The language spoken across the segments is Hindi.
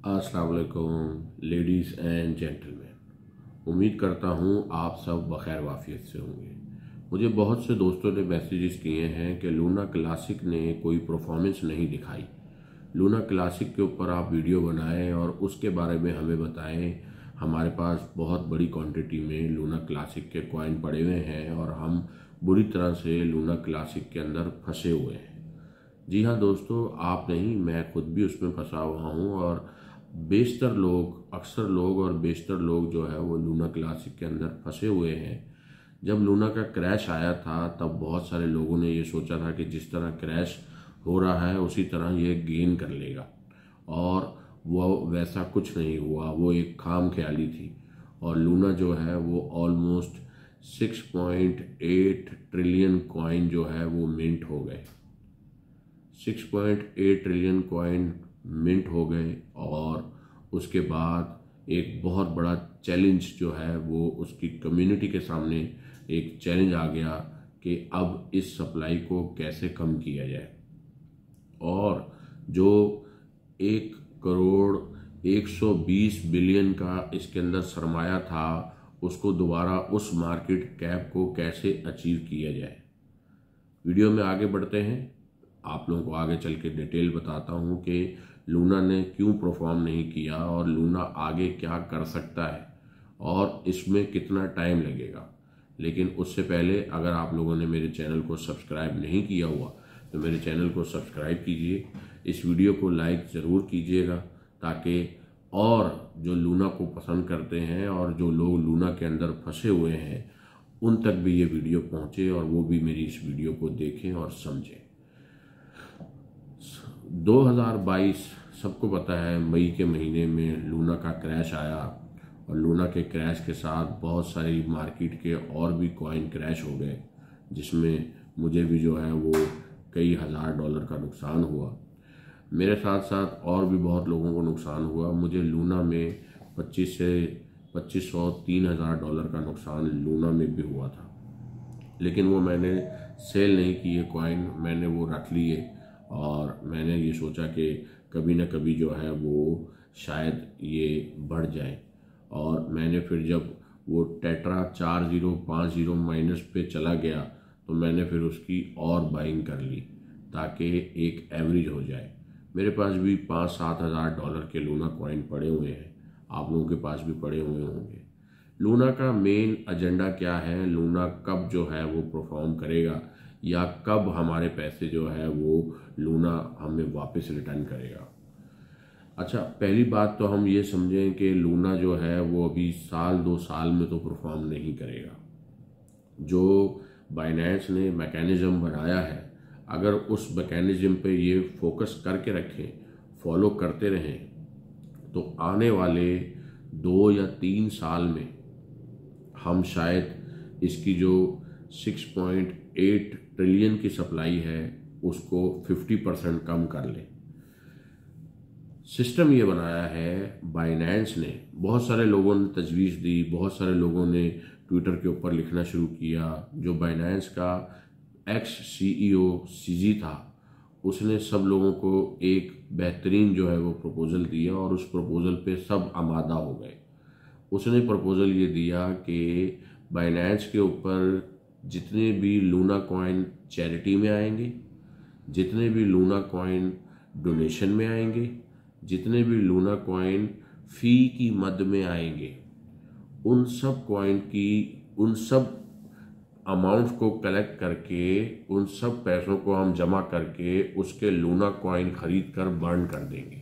अस्सलाम वालेकुम लेडीज़ एंड जेंटलमैन। उम्मीद करता हूँ आप सब बखैर वाफियत से होंगे। मुझे बहुत से दोस्तों ने मैसेजेस किए हैं कि लूना क्लासिक ने कोई परफॉर्मेंस नहीं दिखाई। लूना क्लासिक के ऊपर आप वीडियो बनाएं और उसके बारे में हमें बताएं। हमारे पास बहुत बड़ी क्वांटिटी में लूना क्लासिक के कॉइन पड़े हुए हैं और हम बुरी तरह से लूना क्लासिक के अंदर फंसे हुए हैं। जी हाँ दोस्तों, आप नहीं, मैं खुद भी उसमें फंसा हुआ हूँ और अक्सर लोग और बेशतर लोग जो है वो लूना क्लासिक के अंदर फंसे हुए हैं। जब लूना का क्रैश आया था तब बहुत सारे लोगों ने ये सोचा था कि जिस तरह क्रैश हो रहा है उसी तरह ये गेन कर लेगा, और वो वैसा कुछ नहीं हुआ। वो एक खाम ख्याली थी और लूना जो है वो ऑलमोस्ट 6.8 ट्रिलियन कॉइन जो है वो मिंट हो गए। 6.8 ट्रिलियन कॉइन मिंट हो गए और उसके बाद एक बहुत बड़ा चैलेंज जो है वो उसकी कम्युनिटी के सामने एक चैलेंज आ गया कि अब इस सप्लाई को कैसे कम किया जाए। और जो 1 करोड़ 120 बिलियन का इसके अंदर सरमाया था उसको दोबारा उस मार्केट कैप को कैसे अचीव किया जाए। वीडियो में आगे बढ़ते हैं, आप लोगों को आगे चल के डिटेल बताता हूं कि लूना ने क्यों परफॉर्म नहीं किया और लूना आगे क्या कर सकता है और इसमें कितना टाइम लगेगा। लेकिन उससे पहले अगर आप लोगों ने मेरे चैनल को सब्सक्राइब नहीं किया हुआ तो मेरे चैनल को सब्सक्राइब कीजिए, इस वीडियो को लाइक ज़रूर कीजिएगा ताकि और जो लूना को पसंद करते हैं और जो लोग लूना के अंदर फंसे हुए हैं उन तक भी ये वीडियो पहुंचे और वो भी मेरी इस वीडियो को देखें और समझें। 2022 सबको पता है, मई के महीने में लूना का क्रैश आया और लूना के क्रैश के साथ बहुत सारी मार्केट के और भी कॉइन क्रैश हो गए, जिसमें मुझे भी जो है वो कई हज़ार डॉलर का नुकसान हुआ। मेरे साथ साथ और भी बहुत लोगों को नुकसान हुआ। मुझे लूना में 2500 3000 डॉलर का नुकसान लूना में भी हुआ था, लेकिन वो मैंने सेल नहीं किए कॉइन, मैंने वो रख लिए और मैंने ये सोचा कि कभी ना कभी जो है वो शायद ये बढ़ जाए। और मैंने फिर जब वो टेट्रा 4050 माइनस पे चला गया तो मैंने फिर उसकी और बाइंग कर ली ताकि एक एवरेज हो जाए। मेरे पास भी 5-7 हज़ार डॉलर के लूना कॉइन पड़े हुए हैं, आप लोगों के पास भी पड़े हुए होंगे। लूना का मेन एजेंडा क्या है, लूना कब जो है वो परफॉर्म करेगा या कब हमारे पैसे जो है वो लूना हमें वापस रिटर्न करेगा। अच्छा, पहली बात तो हम ये समझें कि लूना जो है वो अभी 1-2 साल में तो परफॉर्म नहीं करेगा। जो बाइनेंस ने मैकेनिज्म बनाया है, अगर उस मैकेनिज्म पे ये फोकस करके रखें, फॉलो करते रहें, तो आने वाले 2 या 3 साल में हम शायद इसकी जो 6.8 ट्रिलियन की सप्लाई है उसको 50% कम कर लें। सिस्टम ये बनाया है बाइनेंस ने, बहुत सारे लोगों ने तजवीज़ दी, बहुत सारे लोगों ने ट्विटर के ऊपर लिखना शुरू किया। जो बाइनेंस का एक्स CEO सीजी था उसने सब लोगों को एक बेहतरीन जो है वो प्रपोज़ल दिया और उस प्रपोज़ल पे सब आमादा हो गए। उसने प्रपोज़ल ये दिया कि बाइनेंस के ऊपर जितने भी लूना कॉइन चैरिटी में आएंगे, जितने भी लूना कॉइन डोनेशन में आएंगे, जितने भी लूना कॉइन फ़ी की मद में आएंगे, उन सब कॉइन की उन सब अमाउंट को कलेक्ट करके उन सब पैसों को हम जमा करके उसके लूना कॉइन खरीद कर बर्न कर देंगे।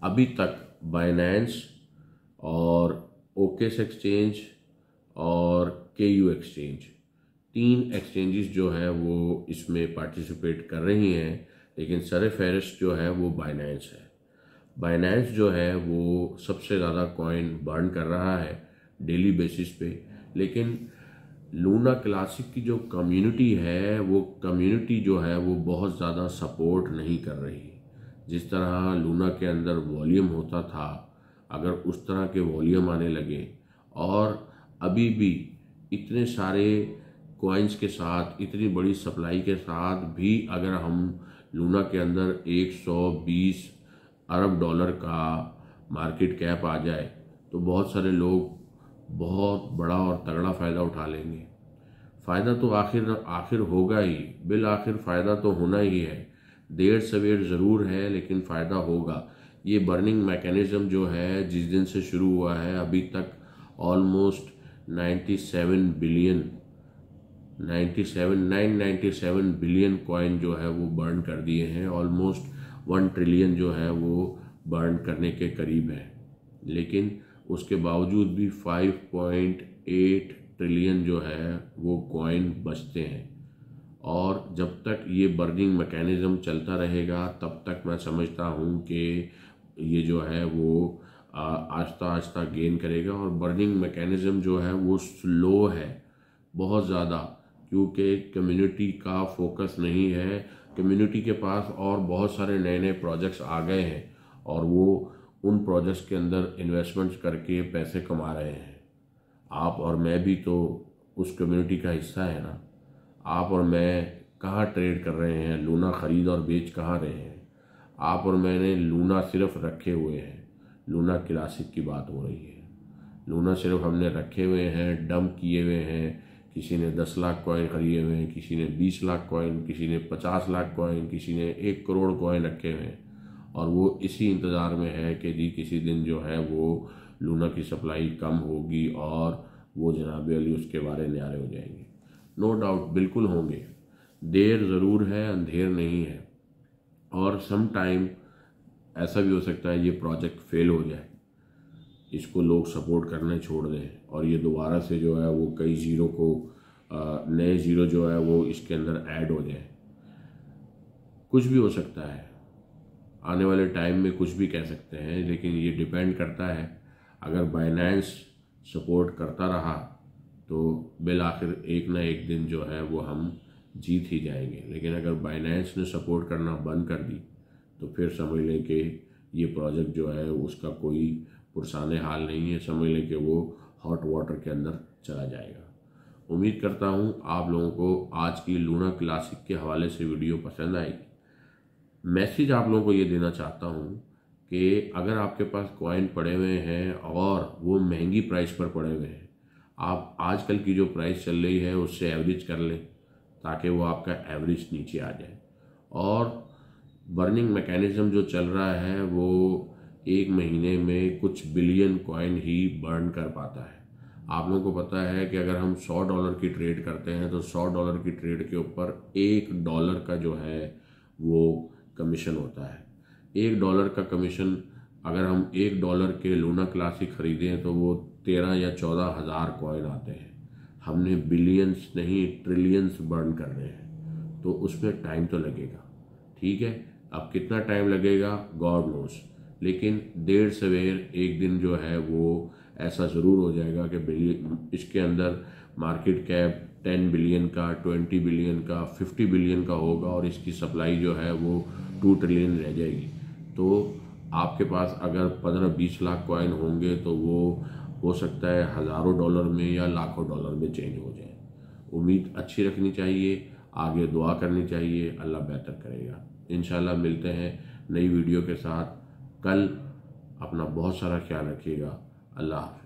अभी तक बाइनेंस और ओकेस एक्सचेंज और KU एक्सचेंज, 3 एक्सचेंजेस जो है वो इसमें पार्टिसिपेट कर रही हैं, लेकिन सर फहरिस्त जो है वो बाइनेंस है। बाइनेंस जो है वो सबसे ज़्यादा कॉइन बर्न कर रहा है डेली बेसिस पे, लेकिन लूना क्लासिक की जो कम्युनिटी है वो कम्युनिटी जो है वो बहुत ज़्यादा सपोर्ट नहीं कर रही। जिस तरह लूना के अंदर वॉल्यूम होता था, अगर उस तरह के वॉल्यूम आने लगे और अभी भी इतने सारे कॉइन्स के साथ, इतनी बड़ी सप्लाई के साथ भी अगर हम लूना के अंदर 120 अरब डॉलर का मार्केट कैप आ जाए तो बहुत सारे लोग बहुत बड़ा और तगड़ा फ़ायदा उठा लेंगे। फ़ायदा तो आखिर होगा ही, बिल आखिर फ़ायदा तो होना ही है, देर सवेर ज़रूर है लेकिन फ़ायदा होगा। ये बर्निंग मैकेनिज़्म जो है जिस दिन से शुरू हुआ है अभी तक ऑलमोस्ट 997 बिलियन कॉइन जो है वो बर्न कर दिए हैं। ऑलमोस्ट 1 ट्रिलियन जो है वो बर्न करने के करीब है, लेकिन उसके बावजूद भी 5.8 ट्रिलियन जो है वो कॉइन बचते हैं। और जब तक ये बर्निंग मैकेनिज़्म चलता रहेगा तब तक मैं समझता हूँ कि ये जो है वो आहिस्ता आहिस्ता गेन करेगा। और बर्निंग मैकेनिज़्म जो है वो स्लो है बहुत ज़्यादा, क्योंकि कम्युनिटी का फोकस नहीं है। कम्युनिटी के पास और बहुत सारे नए नए प्रोजेक्ट्स आ गए हैं और वो उन प्रोजेक्ट्स के अंदर इन्वेस्टमेंट्स करके पैसे कमा रहे हैं। आप और मैं भी तो उस कम्युनिटी का हिस्सा है ना। आप और मैं कहाँ ट्रेड कर रहे हैं, लूना ख़रीद और बेच कहाँ रहे हैं। आप और मैंने लूना सिर्फ रखे हुए हैं। लूना क्लासिक की बात हो रही है। लूना सिर्फ हमने रखे हुए हैं, डंप किए हुए हैं। किसी ने 10 लाख कॉइन खरीदे हुए हैं, किसी ने 20 लाख कॉइन, किसी ने 50 लाख कॉइन, किसी ने 1 करोड़ कॉइन रखे हुए हैं। और वो इसी इंतज़ार में है कि जी किसी दिन जो है वो लूना की सप्लाई कम होगी और वो जनाब अली उसके बारे न्यारे हो जाएंगे। नो डाउट बिल्कुल होंगे, देर ज़रूर है, अंधेर नहीं है। और सम टाइम ऐसा भी हो सकता है ये प्रोजेक्ट फेल हो जाए, इसको लोग सपोर्ट करने छोड़ दें और ये दोबारा से जो है वो कई ज़ीरो को नए ज़ीरो जो है वो इसके अंदर ऐड हो जाए। कुछ भी हो सकता है, आने वाले टाइम में कुछ भी कह सकते हैं, लेकिन ये डिपेंड करता है। अगर बाइनेंस सपोर्ट करता रहा तो बिल आखिर एक ना एक दिन जो है वो हम जीत ही जाएंगे। लेकिन अगर बाइनेंस ने सपोर्ट करना बंद कर दी तो फिर समझ लें कि ये प्रोजेक्ट जो है उसका कोई पुरसाने हाल नहीं है। समझ लें कि वो हॉट वाटर के अंदर चला जाएगा। उम्मीद करता हूँ आप लोगों को आज की लूना क्लासिक के हवाले से वीडियो पसंद आएगी। मैसेज आप लोगों को ये देना चाहता हूँ कि अगर आपके पास कॉइन पड़े हुए हैं और वो महंगी प्राइस पर पड़े हुए हैं, आप आजकल की जो प्राइस चल रही है उससे एवरेज कर लें ताकि वो आपका एवरेज नीचे आ जाए। और बर्निंग मैकेनिज़्म जो चल रहा है वो एक महीने में कुछ बिलियन कॉइन ही बर्न कर पाता है। आप लोगों को पता है कि अगर हम $100 की ट्रेड करते हैं तो $100 की ट्रेड के ऊपर $1 का जो है वो कमीशन होता है। $1 का कमीशन, अगर हम $1 के लूना क्लासिक ख़रीदें तो वो 13 या 14 हज़ार कॉइन आते हैं। हमने बिलियंस नहीं ट्रिलियंस बर्न करने हैं, तो उसमें टाइम तो लगेगा। ठीक है, अब कितना टाइम लगेगा गॉड नोस, लेकिन देर सवेर एक दिन जो है वो ऐसा ज़रूर हो जाएगा कि इसके अंदर मार्केट कैप 10 बिलियन का, 20 बिलियन का, 50 बिलियन का होगा और इसकी सप्लाई जो है वो 2 ट्रिलियन रह जाएगी। तो आपके पास अगर 15-20 लाख कॉइन होंगे तो वो हो सकता है हज़ारों डॉलर में या लाखों डॉलर में चेंज हो जाए। उम्मीद अच्छी रखनी चाहिए, आगे दुआ करनी चाहिए, अल्लाह बेहतर करेगा। इंशाल्लाह मिलते हैं नई वीडियो के साथ कल। अपना बहुत सारा ख्याल रखिएगा। अल्लाह हाफ़िज़।